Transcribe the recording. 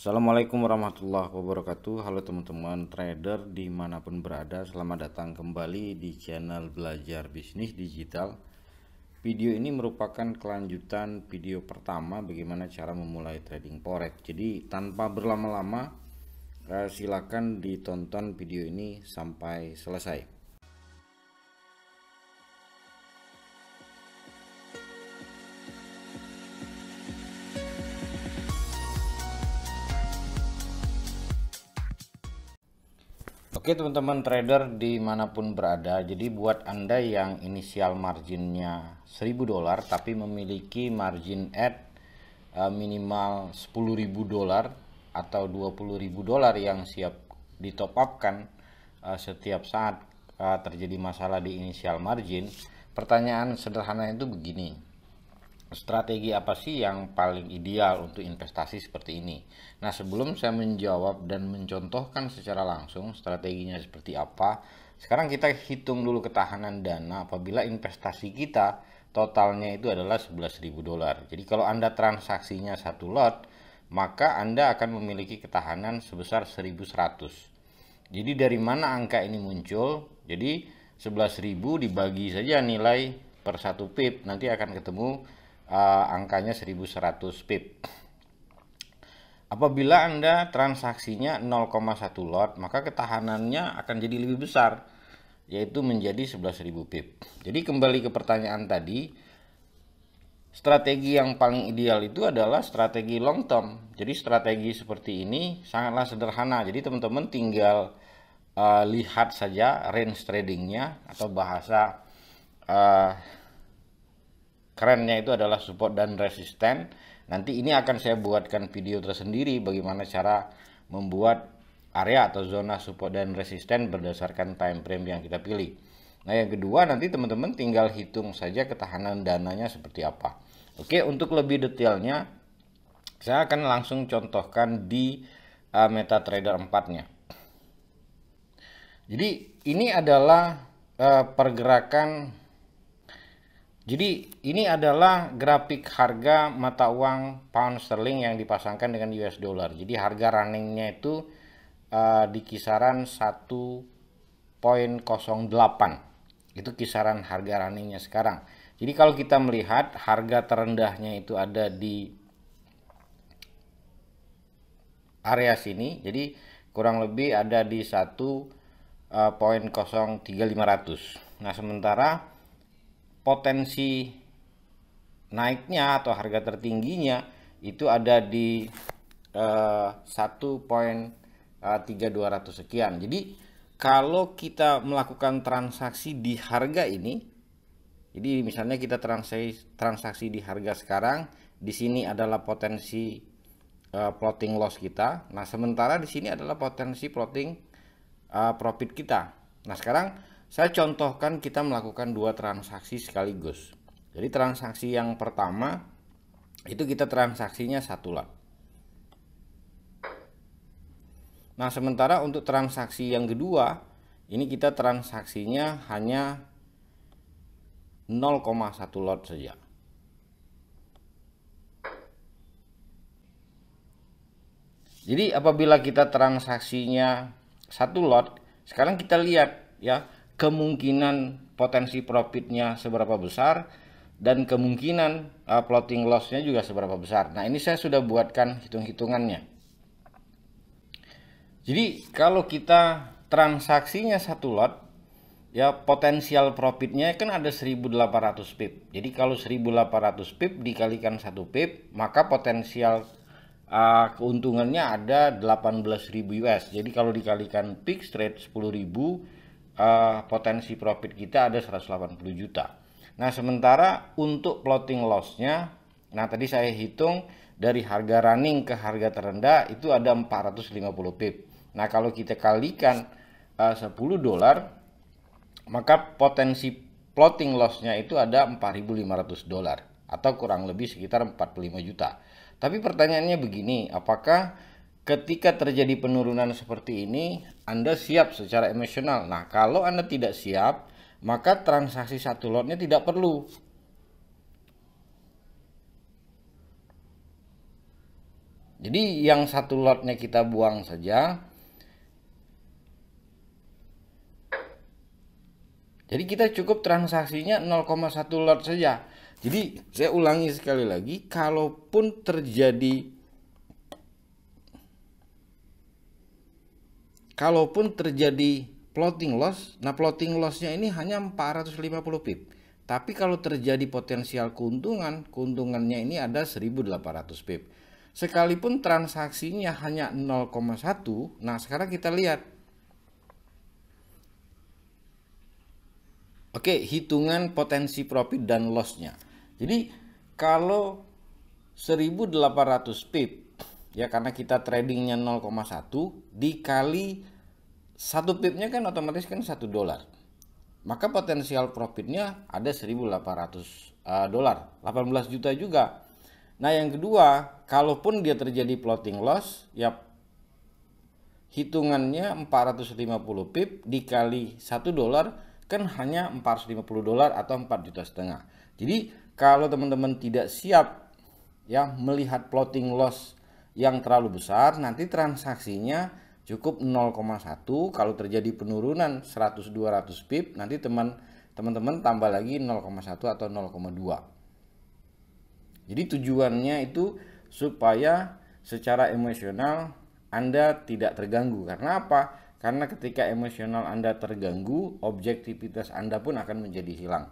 Assalamualaikum warahmatullahi wabarakatuh. Halo teman-teman trader dimanapun berada, selamat datang kembali di channel Belajar Bisnis Digital. Video ini merupakan kelanjutan video pertama bagaimana cara memulai trading forex. Jadi tanpa berlama-lama, silakan ditonton video ini sampai selesai. Oke teman-teman trader dimanapun berada, jadi buat Anda yang inisial marginnya $1.000 tapi memiliki margin add minimal $10.000 atau $20.000 yang siap di top upkan setiap saat terjadi masalah di inisial margin. Pertanyaan sederhana itu begini, strategi apa sih yang paling ideal untuk investasi seperti ini? Nah, sebelum saya menjawab dan mencontohkan secara langsung strateginya seperti apa, sekarang kita hitung dulu ketahanan dana apabila investasi kita totalnya itu adalah $11.000. Jadi kalau Anda transaksinya satu lot, maka Anda akan memiliki ketahanan sebesar 1.100. Jadi dari mana angka ini muncul? Jadi 11.000 dibagi saja nilai per 1 pip, nanti akan ketemu angkanya 1.100 pip. Apabila Anda transaksinya 0,1 lot, maka ketahanannya akan jadi lebih besar, yaitu menjadi 11.000 pip. Jadi kembali ke pertanyaan tadi, strategi yang paling ideal itu adalah strategi long term. Jadi strategi seperti ini sangatlah sederhana. Jadi teman-teman tinggal lihat saja range tradingnya, atau bahasa kerennya itu adalah support dan resisten. Nanti ini akan saya buatkan video tersendiri bagaimana cara membuat area atau zona support dan resisten berdasarkan time frame yang kita pilih. Nah, yang kedua nanti teman-teman tinggal hitung saja ketahanan dananya seperti apa. Oke, untuk lebih detailnya saya akan langsung contohkan di MetaTrader 4-nya. Jadi ini adalah pergerakan. Jadi ini adalah grafik harga mata uang pound sterling yang dipasangkan dengan US dollar. Jadi harga runningnya itu di kisaran 1.08. Itu kisaran harga runningnya sekarang. Jadi kalau kita melihat harga terendahnya itu ada di area sini. Jadi kurang lebih ada di 1.03500. Nah, sementara potensi naiknya atau harga tertingginya itu ada di 1.3200 sekian. Jadi kalau kita melakukan transaksi di harga ini, jadi misalnya kita transaksi di harga sekarang, di sini adalah potensi floating loss kita. Nah, sementara di sini adalah potensi floating profit kita. Nah, sekarang saya contohkan kita melakukan dua transaksi sekaligus. Jadi transaksi yang pertama itu kita transaksinya satu lot. Nah, sementara untuk transaksi yang kedua ini kita transaksinya hanya 0,1 lot saja. Jadi apabila kita transaksinya satu lot, sekarang kita lihat ya, kemungkinan potensi profitnya seberapa besar dan kemungkinan floating lossnya juga seberapa besar. Nah, ini saya sudah buatkan hitung-hitungannya. Jadi kalau kita transaksinya satu lot, ya potensial profitnya kan ada 1.800 pip. Jadi kalau 1.800 pip dikalikan 1 pip, maka potensial keuntungannya ada 18.000 US. Jadi kalau dikalikan fixed rate 10.000, potensi profit kita ada 180 juta. Nah, sementara untuk floating lossnya, nah tadi saya hitung dari harga running ke harga terendah itu ada 450 pip. Nah, kalau kita kalikan $10, maka potensi floating lossnya itu ada $4.500 atau kurang lebih sekitar 45 juta. Tapi pertanyaannya begini, apakah ketika terjadi penurunan seperti ini Anda siap secara emosional? Nah, kalau Anda tidak siap, maka transaksi satu lotnya tidak perlu. Jadi yang satu lotnya kita buang saja. Jadi kita cukup transaksinya 0,1 lot saja. Jadi saya ulangi sekali lagi, kalaupun terjadi floating loss, nah floating lossnya ini hanya 450 pip. Tapi kalau terjadi potensial keuntungannya ini ada 1800 pip. Sekalipun transaksinya hanya 0,1, nah sekarang kita lihat. Oke, hitungan potensi profit dan lossnya. Jadi kalau 1800 pip, ya karena kita tradingnya 0,1 dikali 1 pipnya kan otomatis kan $1. Maka potensial profitnya ada 1800 dolar, 18 juta juga. Nah yang kedua, kalaupun dia terjadi floating loss, ya hitungannya 450 pip dikali $1 kan hanya 450 dolar atau 4,5 juta. Jadi kalau teman-teman tidak siap ya melihat floating loss yang terlalu besar, nanti transaksinya cukup 0,1. Kalau terjadi penurunan 100-200 pip, nanti teman-teman tambah lagi 0,1 atau 0,2. Jadi tujuannya itu supaya secara emosional Anda tidak terganggu. Karena apa? Karena ketika emosional Anda terganggu, objektivitas Anda pun akan menjadi hilang.